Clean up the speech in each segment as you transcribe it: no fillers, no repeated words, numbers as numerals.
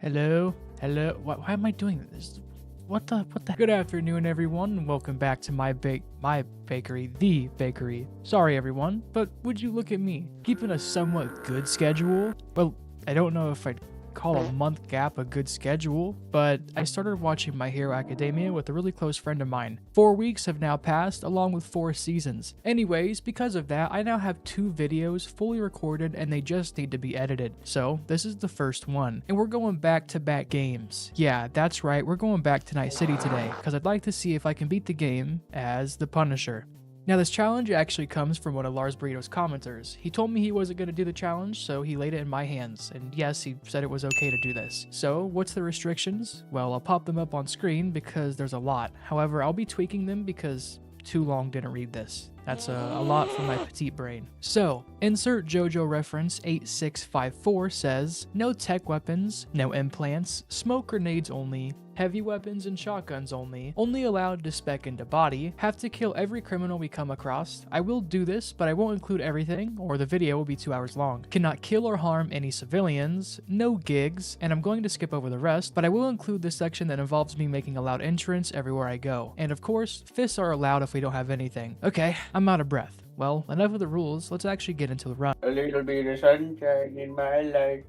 Hello? Hello? Why am I doing this? What the? Good afternoon, everyone, and welcome back to my bakery, the bakery. Sorry, everyone, but would you look at me? Keeping a somewhat good schedule? Well, I don't know if I'd call a month gap a good schedule, but I started watching My Hero Academia with a really close friend of mine. 4 weeks have now passed, along with 4 seasons. Anyways, because of that, I now have 2 videos fully recorded and they just need to be edited. So, this is the first one. And we're going back-to-back games. Yeah, that's right, we're going back to Night City today, because I'd like to see if I can beat the game as the Punisher. Now this challenge actually comes from one of Lars Burrito's commenters. He told me he wasn't going to do the challenge, so he laid it in my hands, and yes, he said it was okay to do this. So, what's the restrictions? Well, I'll pop them up on screen because there's a lot. However, I'll be tweaking them because too long didn't read this. That's a lot for my petite brain. So, insert JoJo reference 8654 says, no tech weapons, no implants, smoke grenades only, heavy weapons and shotguns only allowed to spec into body, have to kill every criminal we come across. I will do this, but I won't include everything, or the video will be 2 hours long. Cannot kill or harm any civilians, no gigs, and I'm going to skip over the rest, but I will include the section that involves me making a loud entrance everywhere I go. And of course, fists are allowed if we don't have anything. Okay, I'm out of breath. Well, enough of the rules, let's actually get into the run. A little bit of sunshine in my life.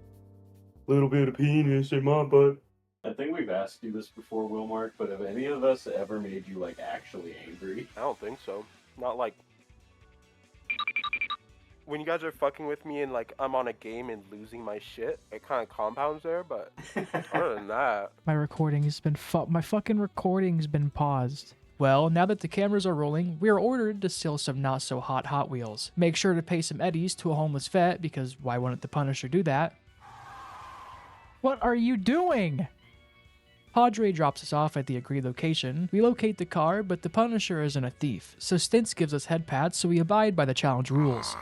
Little bit of penis in my butt. I think we've asked you this before, Wilmark, but have any of us ever made you, like, actually angry? I don't think so. Not like... When you guys are fucking with me and, like, I'm on a game and losing my shit, it kind of compounds there, but other than that... My fucking recording's been paused. Well, now that the cameras are rolling, we are ordered to steal some not-so-hot Hot Wheels. Make sure to pay some eddies to a homeless vet, because why wouldn't the Punisher do that? What are you doing? Padre drops us off at the agreed location. We locate the car, but the Punisher isn't a thief, so Stints gives us head pats so we abide by the challenge rules.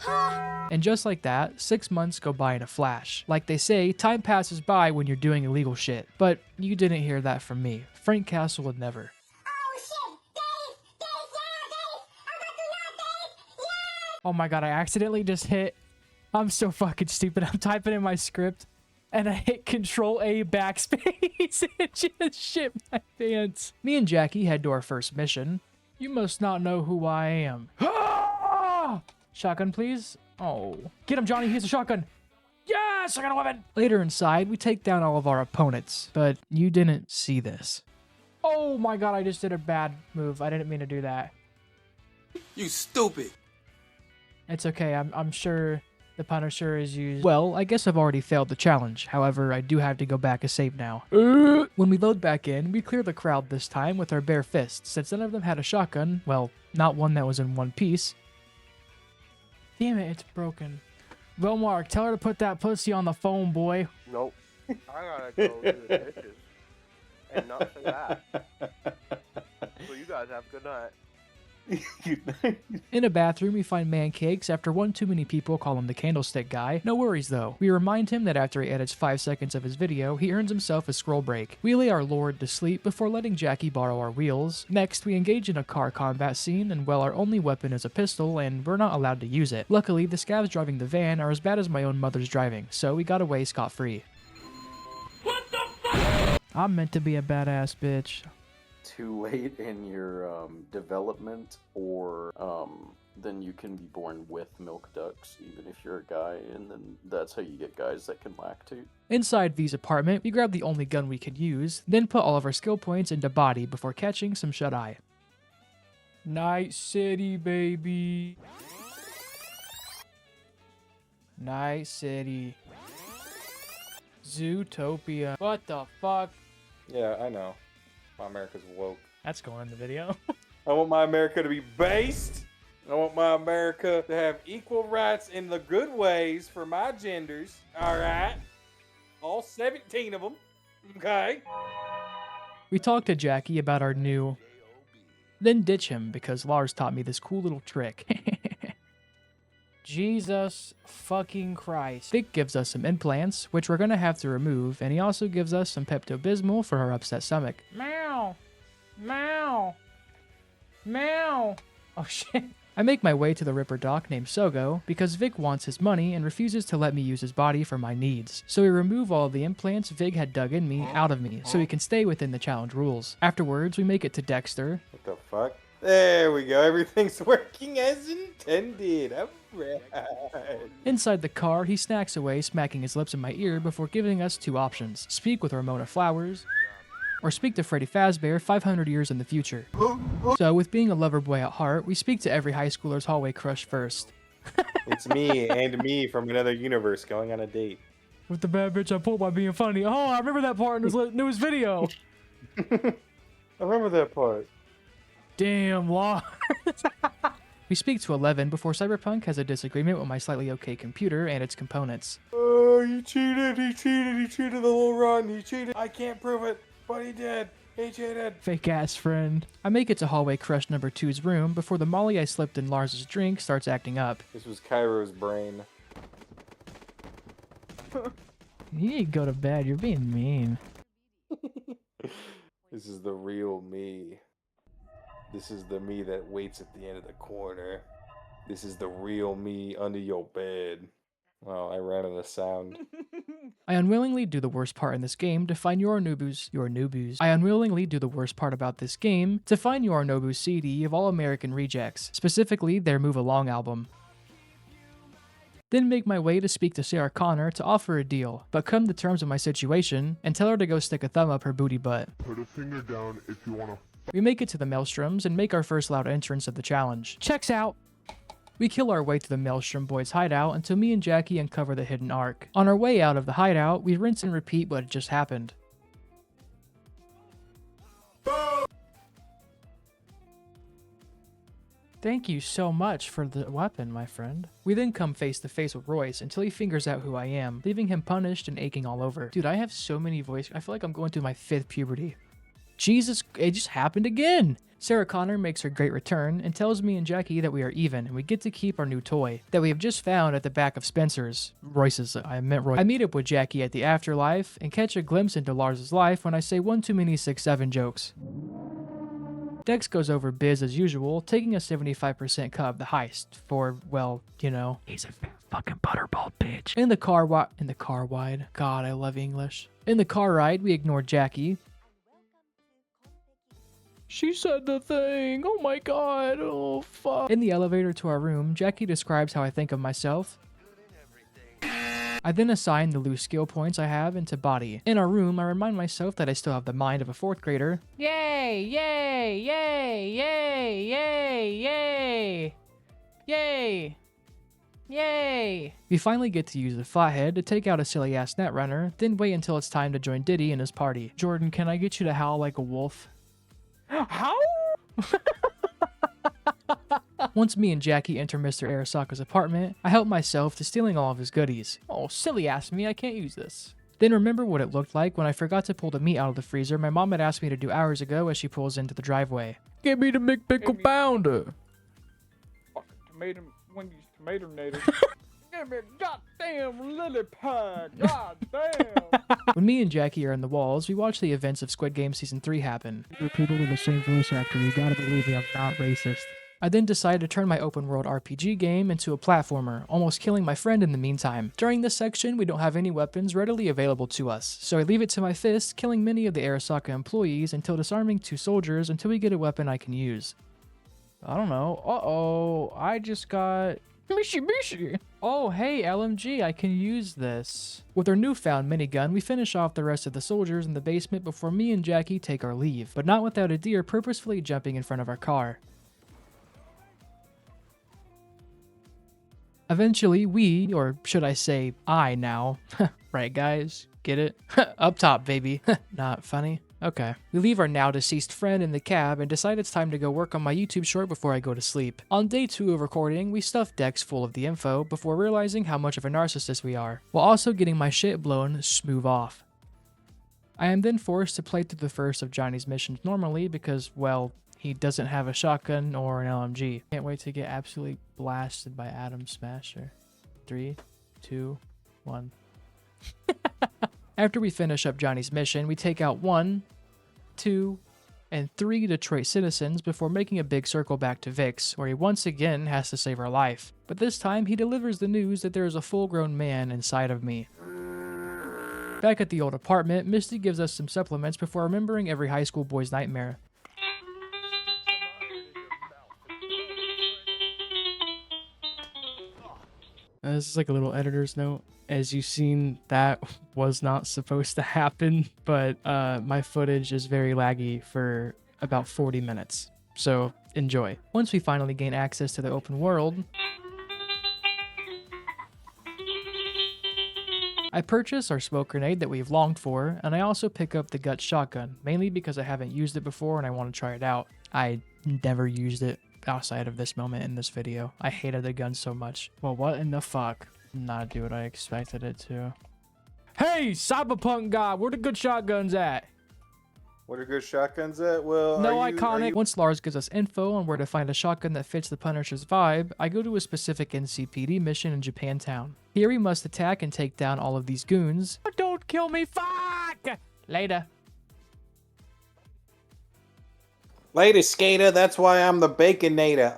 And just like that, 6 months go by in a flash. Like they say, time passes by when you're doing illegal shit. But you didn't hear that from me. Frank Castle would never. Oh my god, I accidentally just hit... I'm so fucking stupid. I'm typing in my script, and I hit Control-A backspace and just shit my pants. Me and Jackie head to our first mission. You must not know who I am. Shotgun, please? Oh. Get him, Johnny. Here's a shotgun. Yes, I got a weapon. Later inside, we take down all of our opponents, but you didn't see this. Oh my god, I just did a bad move. I didn't mean to do that. You stupid. It's okay, I'm sure the Punisher is used... Well, I guess I've already failed the challenge. However, I do have to go back a save now. When we load back in, we clear the crowd this time with our bare fists, since none of them had a shotgun. Well, not one that was in one piece. Damn it, it's broken. Well, Mark, tell her to put that pussy on the phone, boy. Nope. I gotta go do the dishes. And not for that. So you guys have a good night. In a bathroom, we find man cakes after one too many people call him the candlestick guy. No worries though. We remind him that after he edits 5 seconds of his video, he earns himself a scroll break. We lay our lord to sleep before letting Jackie borrow our wheels. Next, we engage in a car combat scene, and well, our only weapon is a pistol, and we're not allowed to use it. Luckily, the scavs driving the van are as bad as my own mother's driving, so we got away scot-free. What the fuck? I'm meant to be a badass bitch. Too late in your development, or then you can be born with milk ducts, even if you're a guy, and then that's how you get guys that can lactate. Inside V's apartment, we grab the only gun we could use, then put all of our skill points into body before catching some shut-eye. Night City, baby. Night City. Zootopia. What the fuck? Yeah, I know. My America's woke. That's going in the video. I want my America to be based. I want my America to have equal rights in the good ways for my genders. Alright? All 17 of them. Okay? We talked to Jackie about our new... Then ditch him because Lars taught me this cool little trick. Jesus fucking Christ. Vic gives us some implants, which we're gonna have to remove, and he also gives us some Pepto-Bismol for her upset stomach. Meow! Meow! Meow! Oh shit. I make my way to the Ripper Doc named Sogo because Vic wants his money and refuses to let me use his body for my needs. So we remove all of the implants Vig had dug in me out of me so he can stay within the challenge rules. Afterwards, we make it to Dexter. What the fuck? There we go. Everything's working as intended. Alright. Inside the car, he snacks away, smacking his lips in my ear before giving us two options. Speak with Ramona Flowers, or speak to Freddy Fazbear 500 years in the future. So, with being a lover boy at heart, we speak to every high schooler's hallway crush first. It's me and me from another universe going on a date. With the bad bitch I pulled by being funny. Oh, I remember that part in his newest video. I remember that part. Damn, Lars. We speak to 11 before Cyberpunk has a disagreement with my slightly okay computer and its components. Oh, he cheated the whole run, he cheated. I can't prove it, but he did. He cheated. Fake ass friend. I make it to hallway crush number 2's room before the molly I slipped in Lars's drink starts acting up. This was Cairo's brain. You need to go to bed, you're being mean. This is the real me. This is the me that waits at the end of the corner. This is the real me under your bed. Well, I ran out of sound. I unwillingly do the worst part in this game to find I unwillingly do the worst part about this game to find Yorinobu's CD of All American Rejects, specifically their Move Along album. Then make my way to speak to Sarah Connor to offer a deal, but come to terms with my situation and tell her to go stick a thumb up her booty butt. Put a finger down if you wanna. We make it to the Maelstroms and make our first loud entrance of the challenge. Checks out! We kill our way to the Maelstrom Boys' hideout until me and Jackie uncover the hidden arc. On our way out of the hideout, we rinse and repeat what had just happened. Thank you so much for the weapon, my friend. We then come face to face with Royce until he figures out who I am, leaving him punished and aching all over. Dude, I have so many I feel like I'm going through my 5th puberty. Jesus, it just happened again! Sarah Connor makes her great return and tells me and Jackie that we are even and we get to keep our new toy that we have just found at the back of Spencer's. Royce's, I meant Royce. I meet up with Jackie at the afterlife and catch a glimpse into Lars's life when I say one too many 6-7 jokes. Dex goes over biz as usual, taking a 75% cut of the heist for, well, you know, he's a fat fucking butterball bitch. In the car ride. God, I love English. In the car ride, we ignore Jackie. She said the thing. Oh my god. Oh fuck. In the elevator to our room, Jackie describes how I think of myself. I then assign the loose skill points I have into body. In our room, I remind myself that I still have the mind of a 4th grader. Yay! Yay! Yay! Yay! Yay! Yay! Yay! Yay! We finally get to use the flathead to take out a silly ass netrunner, then wait until it's time to join Diddy and his party. Jordan, can I get you to howl like a wolf? How? Once me and Jackie enter Mr. Arasaka's apartment, I help myself to stealing all of his goodies. Oh, silly ass me, I can't use this. Then remember what it looked like when I forgot to pull the meat out of the freezer my mom had asked me to do hours ago as she pulls into the driveway. Give me the McPickle pounder. Fucking tomato, Wendy's tomato nader. Give me a goddamn lily pad, goddamn. When me and Jackie are in the walls, we watch the events of Squid Game Season 3 happen. People with the same voice actor, you gotta believe me, I'm not racist. I then decide to turn my open world RPG game into a platformer, almost killing my friend in the meantime. During this section, we don't have any weapons readily available to us, so I leave it to my fist, killing many of the Arasaka employees until disarming 2 soldiers until we get a weapon I can use. I don't know. Uh-oh, I just got... Mishi. Oh, hey, LMG, I can use this. With our newfound minigun, we finish off the rest of the soldiers in the basement before me and Jackie take our leave, but not without a deer purposefully jumping in front of our car. Eventually, we, or should I say, I now, right guys, get it? Up top, baby. Not funny? Okay. We leave our now deceased friend in the cab and decide it's time to go work on my YouTube short before I go to sleep. On day 2 of recording, we stuff Dex full of the info before realizing how much of a narcissist we are, while also getting my shit blown smooth off. I am then forced to play through the first of Johnny's missions normally because, well, he doesn't have a shotgun or an LMG. Can't wait to get absolutely blasted by Adam Smasher. 3, 2, 1. After we finish up Johnny's mission, we take out 1, 2, and 3 Detroit citizens before making a big circle back to Vic's, where he once again has to save our life. But this time, he delivers the news that there is a full-grown man inside of me. Back at the old apartment, Misty gives us some supplements before remembering every high school boy's nightmare. This is like a little editor's note. As you've seen, that was not supposed to happen, but my footage is very laggy for about 40 minutes. So enjoy. Once we finally gain access to the open world, I purchase our smoke grenade that we've longed for, and I also pick up the gut shotgun, mainly because I haven't used it before and I want to try it out. I never used it outside of this moment in this video. I hated the gun so much. Well, what in the fuck? Not do what I expected it to. Hey, Cyberpunk guy, where the good shotguns at? What are good shotguns at? Well, No are you- iconic. Once Lars gives us info on where to find a shotgun that fits the Punisher's vibe, I go to a specific NCPD mission in Japantown. Here we must attack and take down all of these goons. Don't kill me, fuck! Later. Later, skater. That's why I'm the baconator.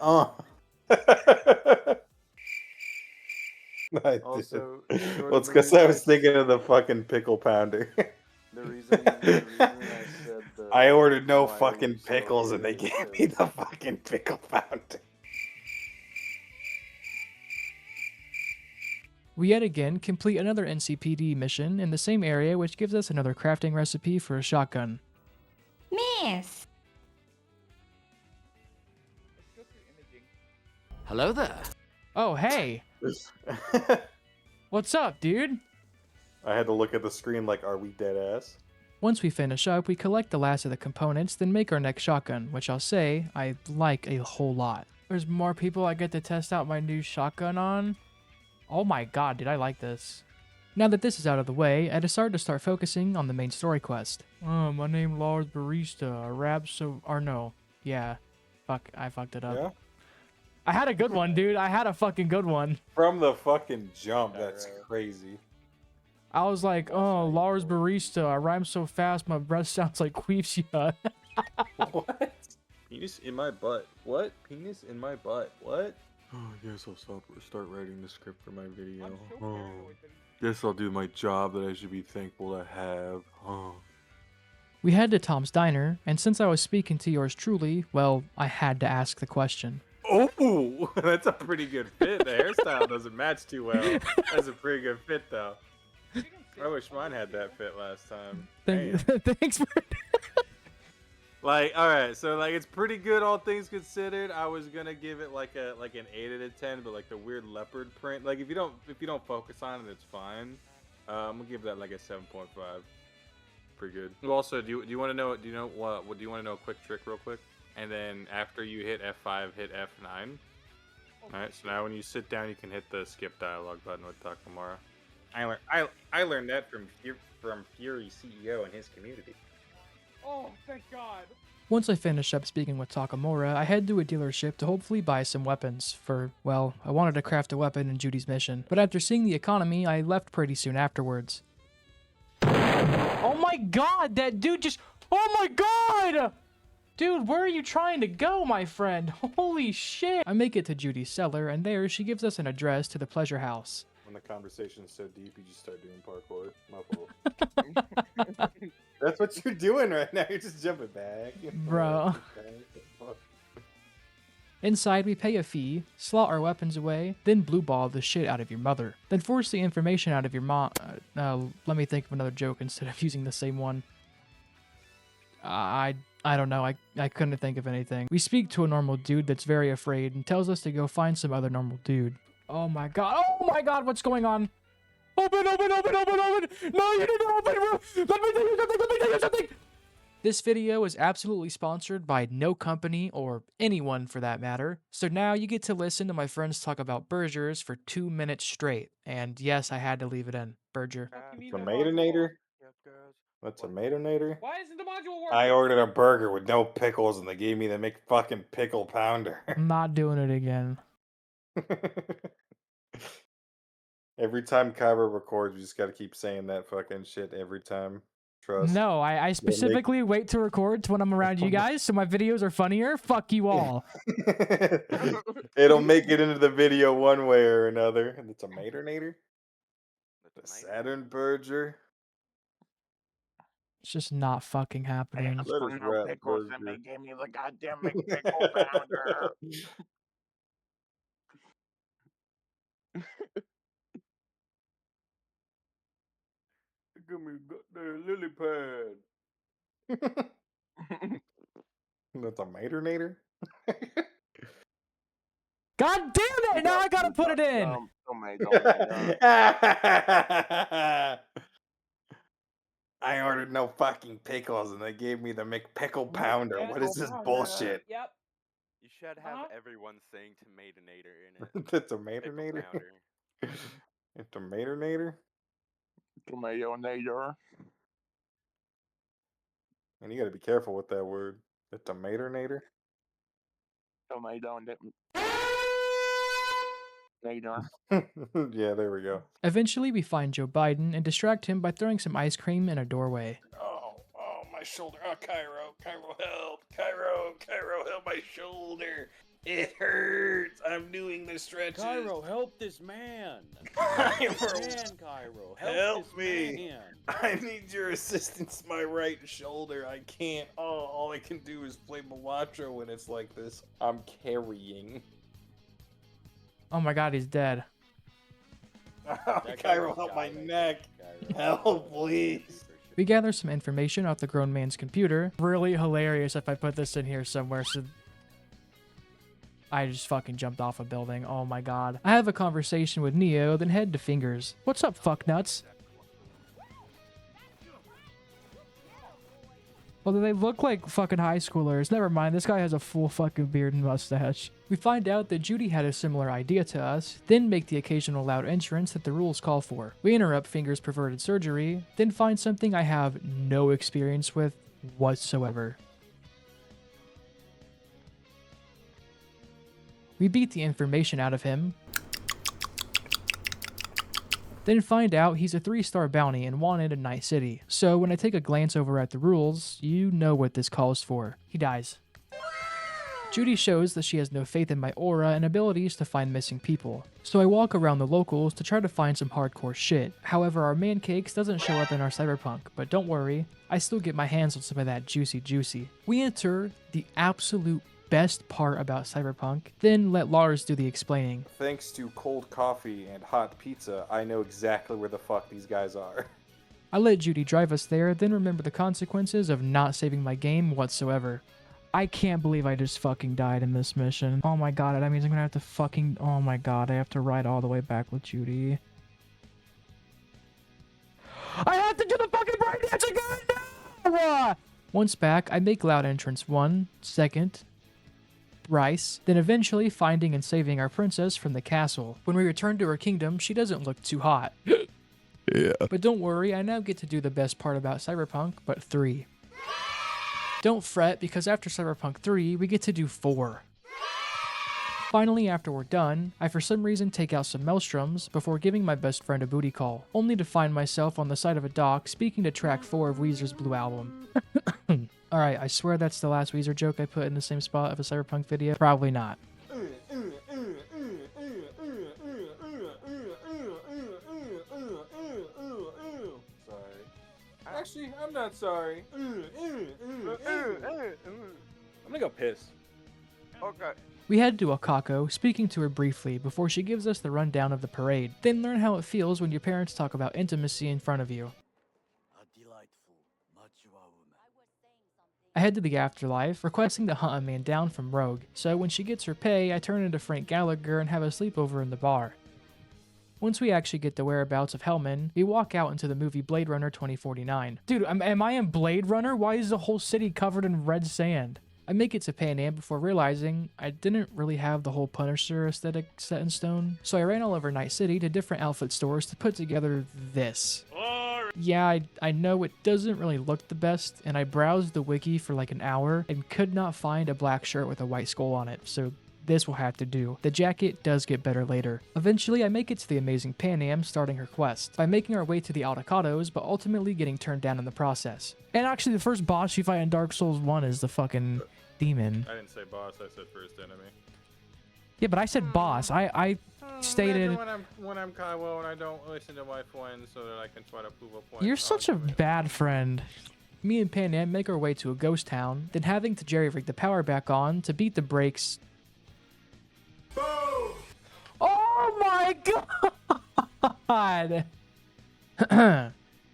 I did. Also, Well, it's because I was thinking of the fucking pickle pounder. The reason I said the I ordered no why fucking we so pickles, and they hated gave it me is- the fucking pickle pounder. We yet again complete another NCPD mission in the same area, which gives us another crafting recipe for a shotgun. Miss. Hello there. Oh, hey. What's up, dude? I had to look at the screen like, are we dead ass? Once we finish up, we collect the last of the components, then make our next shotgun, which I'll say I like a whole lot. There's more people I get to test out my new shotgun on. Oh my god, did I like this. Now that this is out of the way, I decided to start focusing on the main story quest. Oh, my name Lars Barista, a rap so... or no. Yeah. Fuck, I fucked it up. Yeah. I had a good one, dude. I had a fucking good one. From the fucking jump, that's crazy. I was like, oh, Lars Barista, I rhyme so fast my breath sounds like Queefsia. What? Penis in my butt. What? Penis in my butt. What? Oh, I guess I'll start writing the script for my video. I'm so Oh. paranoid that Guess I'll do my job that I should be thankful to have. Oh. We head to Tom's Diner, and since I was speaking to yours truly, well, I had to ask the question. Oh, that's a pretty good fit. The hairstyle doesn't match too well. That's a pretty good fit, though. I wish mine had that fit last time. Damn. Thanks for... Like, all right, so like it's pretty good, all things considered. I was gonna give it like an 8 out of 10, but like the weird leopard print, like if you don't focus on it, it's fine. I'm gonna give that like a 7.5. Pretty good. Also, do you want to know? Do you want to know a quick trick, real quick? And then after you hit F5, hit F9. All right. So now when you sit down, you can hit the skip dialogue button with Takemura. I learned that from Fury CEO and his community. Oh, thank God. Once I finish up speaking with Takemura, I head to a dealership to hopefully buy some weapons for, well, I wanted to craft a weapon in Judy's mission, but after seeing the economy, I left pretty soon afterwards. Oh my god, that dude just... Oh my god! Dude, where are you trying to go, my friend? Holy shit! I make it to Judy's cellar, and there she gives us an address to the pleasure house. When the conversation's so deep, you just start doing parkour. My fault. That's what you're doing right now. You're just jumping back. Bro. Inside, we pay a fee, slot our weapons away, then blue ball the shit out of your mother. Then force the information out of your mom. Let me think of another joke instead of using the same one. I don't know. I couldn't think of anything. We speak to a normal dude that's very afraid and tells us to go find some other normal dude. Oh my god. Oh my god, what's going on? Open! No, you didn't open! Let me tell you something! This video is absolutely sponsored by no company, or anyone for that matter, so now you get to listen to my friends talk about burgers for 2 minutes straight. And yes, I had to leave it in. Burger. Tomatonator? A tomatonator? Why isn't the module working? I ordered a burger with no pickles, and they gave me the fucking pickle pounder. I'm not doing it again. Every time Kyber records, we just gotta keep saying that fucking shit every time. Trust. No, I specifically wait to record when I'm around you guys, so my videos are funnier. Fuck you all. It'll make it into the video one way or another. The Tomaternator? The Saturn Burger? It's just not fucking happening. Let us rap pickles and burger. they gave me the goddamn McPickle pounder. Give me goddamn lily pad. The Tomaternator? God damn it! Now I gotta put it in. I ordered no fucking pickles and they gave me the McPickle pounder. What is this bullshit? Yep. You should have everyone saying Tomatonator in it. The Tomaternator? The Tomaternator? Tomatonator. And you gotta be careful with that word. The Tomaternator? Tomato. Yeah, there we go. Eventually, we find Joe Biden and distract him by throwing some ice cream in a doorway. Oh, my shoulder. Oh, Cairo, help. Cairo, help my shoulder. It hurts. I'm doing the stretches. Cairo, help this man. Cairo, help this me. man. I need your assistance. My right shoulder. I can't. Oh, all I can do is play Mulatto when it's like this. I'm carrying. Oh my god, he's dead. Oh, Cairo, help my neck. Help, please. We gather some information off the grown man's computer. Really hilarious if I put this in here somewhere. So I just fucking jumped off a building. Oh my god. I have a conversation with Neo, then head to Fingers. What's up, fucknuts? Well, they look like fucking high schoolers. Never mind, this guy has a full fucking beard and mustache. We find out that Judy had a similar idea to us, then make the occasional loud entrance that the rules call for. We interrupt Fingers' perverted surgery, then find something I have no experience with whatsoever. We beat the information out of him, then find out he's a 3-star bounty and wanted in Night City. So when I take a glance over at the rules, you know what this calls for. He dies. Judy shows that she has no faith in my aura and abilities to find missing people. So I walk around the locals to try to find some hardcore shit. However, our man cakes doesn't show up in our Cyberpunk, but don't worry, I still get my hands on some of that juicy. We enter the absolute best part about Cyberpunk, then let Lars do the explaining. Thanks to cold coffee and hot pizza, I know exactly where the fuck these guys are. I let Judy drive us there, then remember the consequences of not saving my game whatsoever. I can't believe I just fucking died in this mission. Oh my god, that means I'm gonna have to fucking... Oh my god, I have to ride all the way back with Judy. I have to do the fucking breakdance again! No! Once back, I make loud entrance 1, second, thrice, then eventually finding and saving our princess from the castle. When we return to her kingdom, she doesn't look too hot. Yeah. But don't worry, I now get to do the best part about Cyberpunk, but 3. Don't fret, because after Cyberpunk 3, we get to do 4. Finally, after we're done, I for some reason take out some maelstroms before giving my best friend a booty call, only to find myself on the side of a dock speaking to track 4 of Weezer's Blue Album. Alright, I swear that's the last Weezer joke I put in the same spot of a Cyberpunk video. Probably not. Actually, I'm not sorry. I'm gonna go piss. Okay. We head to Akako, speaking to her briefly before she gives us the rundown of the parade, then learn how it feels when your parents talk about intimacy in front of you. I head to the afterlife, requesting to hunt a man down from Rogue, so when she gets her pay, I turn into Frank Gallagher and have a sleepover in the bar. Once we actually get the whereabouts of Hellman, we walk out into the movie Blade Runner 2049. Dude, am I in Blade Runner? Why is the whole city covered in red sand? I make it to Panam before realizing I didn't really have the whole Punisher aesthetic set in stone, so I ran all over Night City to different outfit stores to put together this. Yeah, I know it doesn't really look the best, and I browsed the wiki for like an hour and could not find a black shirt with a white skull on it, so this will have to do. The jacket does get better later. Eventually, I make it to the amazing Panam starting her quest by making our way to the avocados, but ultimately getting turned down in the process. And actually, the first boss you fight in Dark Souls 1 is the fucking demon. I didn't say boss, I said first enemy. Yeah, but I said boss. I stated... When I'm Kaiwo and I don't listen to my friends so that I can try to prove a point. You're such a bad friend. Me and Panam make our way to a ghost town, then having to jerry-rig the power back on to beat the brakes. Boom! Oh my god!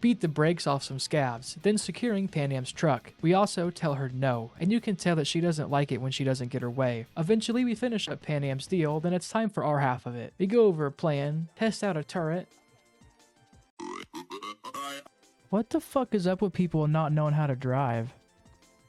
Beat the brakes off some scavs, then securing Panam's truck. We also tell her no, and you can tell that she doesn't like it when she doesn't get her way. Eventually, we finish up Panam's deal, then it's time for our half of it. We go over a plan, test out a turret. What the fuck is up with people not knowing how to drive?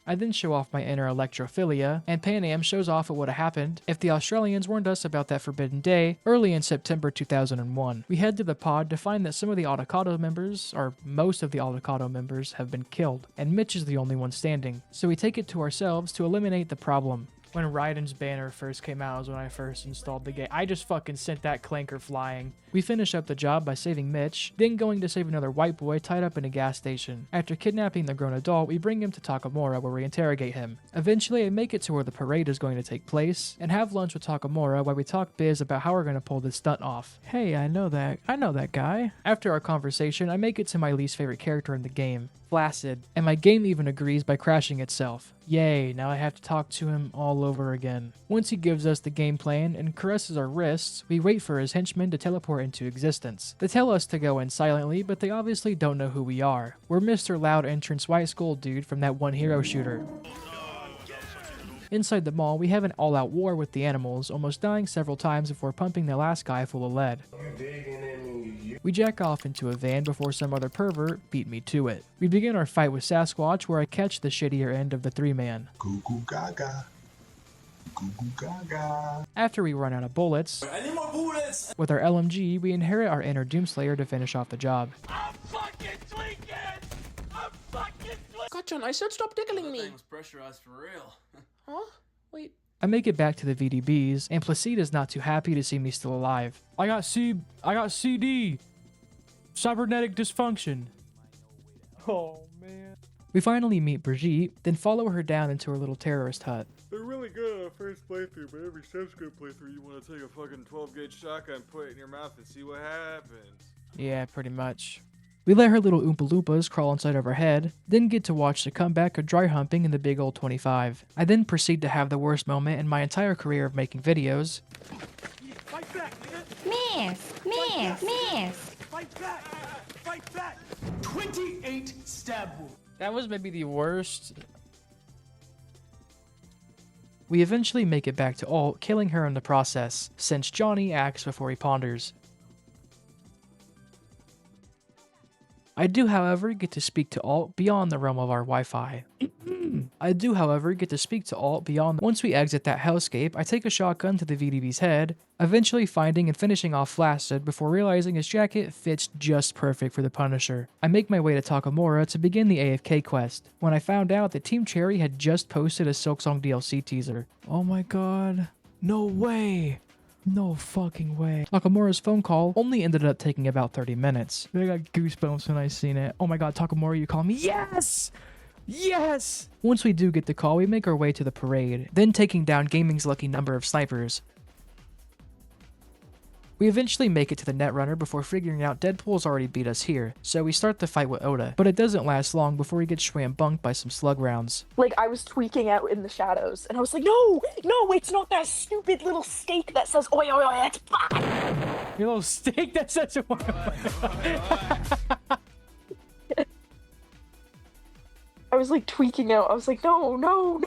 I then show off my inner electrophilia, and Panam shows off what would have happened if the Australians warned us about that forbidden day early in September 2001. We head to the pod to find that some of the Avocado members, or most of the Avocado members, have been killed, and Mitch is the only one standing. So we take it to ourselves to eliminate the problem. When Raiden's banner first came out was when I first installed the game. I just fucking sent that clanker flying. We finish up the job by saving Mitch, then going to save another white boy tied up in a gas station. After kidnapping the grown adult, we bring him to Takemura where we interrogate him. Eventually, I make it to where the parade is going to take place, and have lunch with Takemura while we talk biz about how we're going to pull this stunt off. Hey, I know that guy. After our conversation, I make it to my least favorite character in the game, Flaccid, and my game even agrees by crashing itself. Yay, now I have to talk to him all over again. Once he gives us the game plan and caresses our wrists, we wait for his henchmen to teleport into existence. They tell us to go in silently, but they obviously don't know who we are. We're Mr. Loud Entrance White Skull dude from that one hero shooter. Inside the mall, we have an all-out war with the animals, almost dying several times before pumping the last guy full of lead. We jack off into a van before some other pervert beat me to it. We begin our fight with Sasquatch, where I catch the shittier end of the three-man. Goo goo gaga. Goo goo gaga. After we run out of bullets, I need more bullets! with our LMG, we inherit our inner Doomslayer to finish off the job. I'm fucking tweaking! I'm fucking tweaking! Gotcha, I said stop tickling me. That thing was pressurized for real. Huh? Wait. I make it back to the VDBs, and Placida's not too happy to see me still alive. I got CD. Cybernetic dysfunction. Oh, man. We finally meet Brigitte, then follow her down into her little terrorist hut. They're really good on a first playthrough, but every subsequent playthrough you want to take a fucking 12-gauge shotgun, put it in your mouth, and see what happens. Yeah, pretty much. We let her little Oompa Loompas crawl inside of her head, then get to watch the comeback of dry humping in the big old 25. I then proceed to have the worst moment in my entire career of making videos. Fight back, nigga! Miss. Fight back! Fight back! 28 stab wounds. That was maybe the worst. We eventually make it back to Alt, killing her in the process, since Johnny acts before he ponders. I do, however, get to speak to Alt beyond the realm of our Wi-Fi. Once we exit that hellscape, I take a shotgun to the VDB's head, eventually finding and finishing off Flaccid before realizing his jacket fits just perfect for the Punisher. I make my way to Takemura to begin the AFK quest, when I found out that Team Cherry had just posted a Silksong DLC teaser. Oh my god. No way. No fucking way. Takemura's phone call only ended up taking about 30 minutes. I got goosebumps when I seen it. Oh my god, Takemura, you call me? Yes! Yes! Once we do get the call, we make our way to the parade, then taking down gaming's lucky number of snipers. We eventually make it to the Netrunner before figuring out Deadpool's already beat us here, so we start the fight with Oda, but it doesn't last long before he gets shwambunked by some slug rounds. Like, I was tweaking out in the shadows, and I was like, no, it's not that stupid little steak that says, oi, oi, oi, that's fine. Your little steak that says, oi, oi. I was like tweaking out, I was like, no.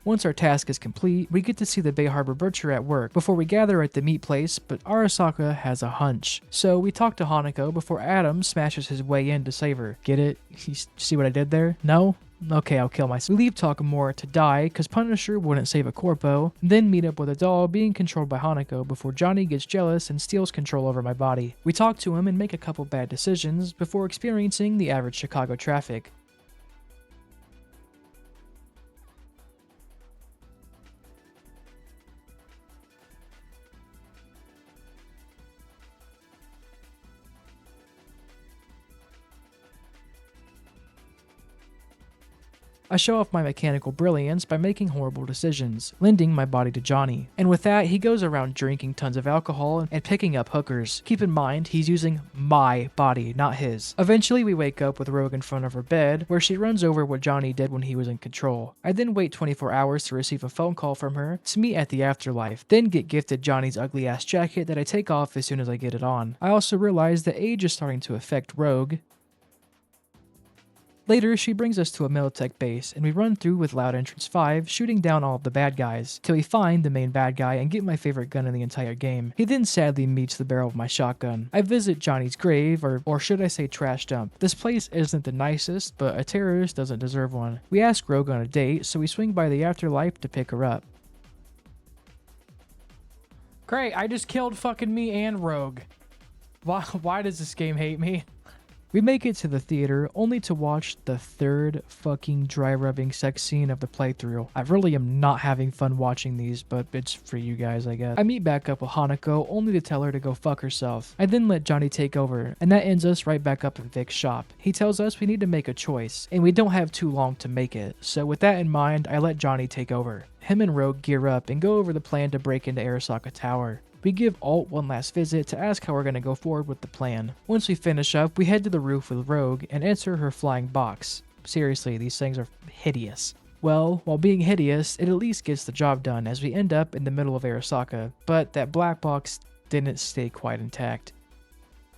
Once our task is complete, we get to see the Bay Harbor Butcher at work before we gather at the meat place, but Arasaka has a hunch. So we talk to Hanako before Adam smashes his way in to save her. Get it? You see what I did there? No? Okay, I'll kill myself. We leave Takemura to die because Punisher wouldn't save a corpo, then meet up with a doll being controlled by Hanako before Johnny gets jealous and steals control over my body. We talk to him and make a couple bad decisions before experiencing the average Chicago traffic. I show off my mechanical brilliance by making horrible decisions, lending my body to Johnny. And with that, he goes around drinking tons of alcohol and picking up hookers. Keep in mind, he's using my body, not his. Eventually, we wake up with Rogue in front of her bed, where she runs over what Johnny did when he was in control. I then wait 24 hours to receive a phone call from her to meet at the afterlife, then get gifted Johnny's ugly ass jacket that I take off as soon as I get it on. I also realize that age is starting to affect Rogue. Later, she brings us to a Militech base, and we run through with Loud Entrance 5, shooting down all of the bad guys, till we find the main bad guy and get my favorite gun in the entire game. He then sadly meets the barrel of my shotgun. I visit Johnny's grave, or should I say trash dump. This place isn't the nicest, but a terrorist doesn't deserve one. We ask Rogue on a date, so we swing by the afterlife to pick her up. Great, I just killed fucking me and Rogue. Why does this game hate me? We make it to the theater only to watch the third fucking dry-rubbing sex scene of the playthrough. I really am not having fun watching these, but it's for you guys, I guess. I meet back up with Hanako only to tell her to go fuck herself. I then let Johnny take over, and that ends us right back up in Vic's shop. He tells us we need to make a choice, and we don't have too long to make it. So with that in mind, I let Johnny take over. Him and Rogue gear up and go over the plan to break into Arasaka Tower. We give Alt one last visit to ask how we're going to go forward with the plan. Once we finish up, we head to the roof with Rogue and enter her flying box. Seriously, these things are hideous. Well, while being hideous, it at least gets the job done as we end up in the middle of Arasaka, but that black box didn't stay quite intact.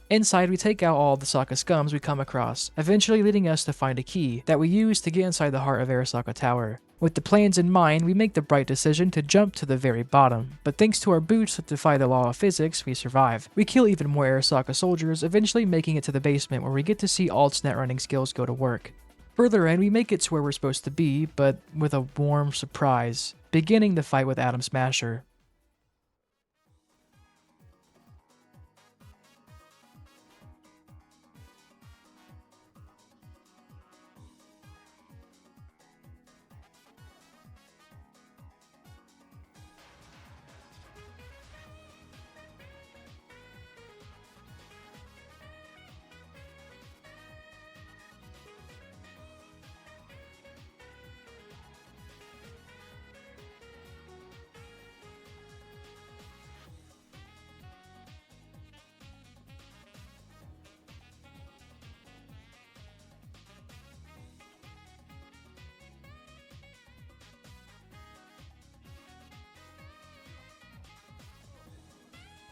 Inside, we take out all the Sokka scums we come across, eventually leading us to find a key that we use to get inside the heart of Arasaka Tower. With the plans in mind, we make the bright decision to jump to the very bottom, but thanks to our boots that defy the law of physics, we survive. We kill even more Arasaka soldiers, eventually making it to the basement where we get to see Alt's netrunning skills go to work. Further in, we make it to where we're supposed to be, but with a warm surprise, beginning the fight with Atom Smasher.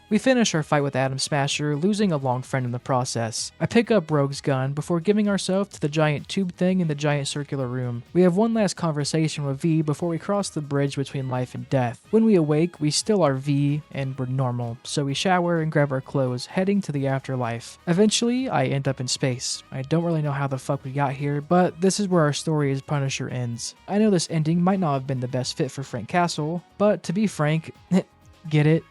We finish our fight with Atom Smasher, losing a long friend in the process. I pick up Rogue's gun before giving ourselves to the giant tube thing in the giant circular room. We have one last conversation with V before we cross the bridge between life and death. When we awake, we still are V and we're normal, so we shower and grab our clothes, heading to the afterlife. Eventually, I end up in space. I don't really know how the fuck we got here, but this is where our story as Punisher ends. I know this ending might not have been the best fit for Frank Castle, but to be frank, get it?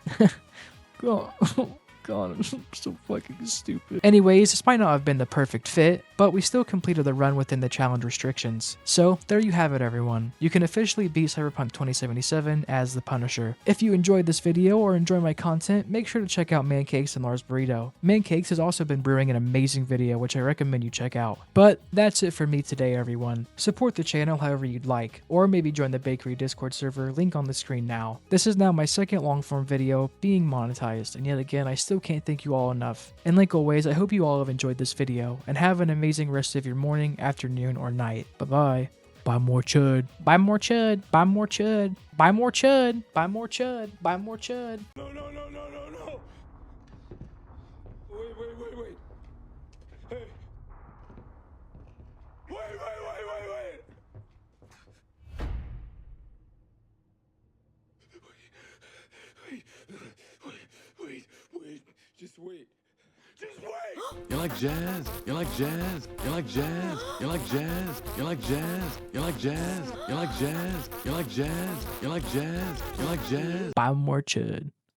God, I'm so fucking stupid. Anyways, this might not have been the perfect fit, but we still completed the run within the challenge restrictions. So, there you have it everyone. You can officially beat Cyberpunk 2077 as the Punisher. If you enjoyed this video or enjoy my content, make sure to check out Mancakes and Lars Burrito. Mancakes has also been brewing an amazing video, which I recommend you check out. But that's it for me today everyone. Support the channel however you'd like, or maybe join the Bakery Discord server, link on the screen now. This is now my second long form video being monetized, and yet again I still can't thank you all enough. And like always, I hope you all have enjoyed this video, and have an amazing rest of your morning, afternoon, or night. Bye bye. Buy more chud. Buy more chud. Buy more chud. Buy more chud. Buy more chud. Buy more chud. No. Wait. Hey. Wait. Just wait. You like jazz? You like jazz? You like jazz? You like jazz? You like jazz? You like jazz? You like jazz? You like jazz? You like jazz? You like jazz? Buy more chud.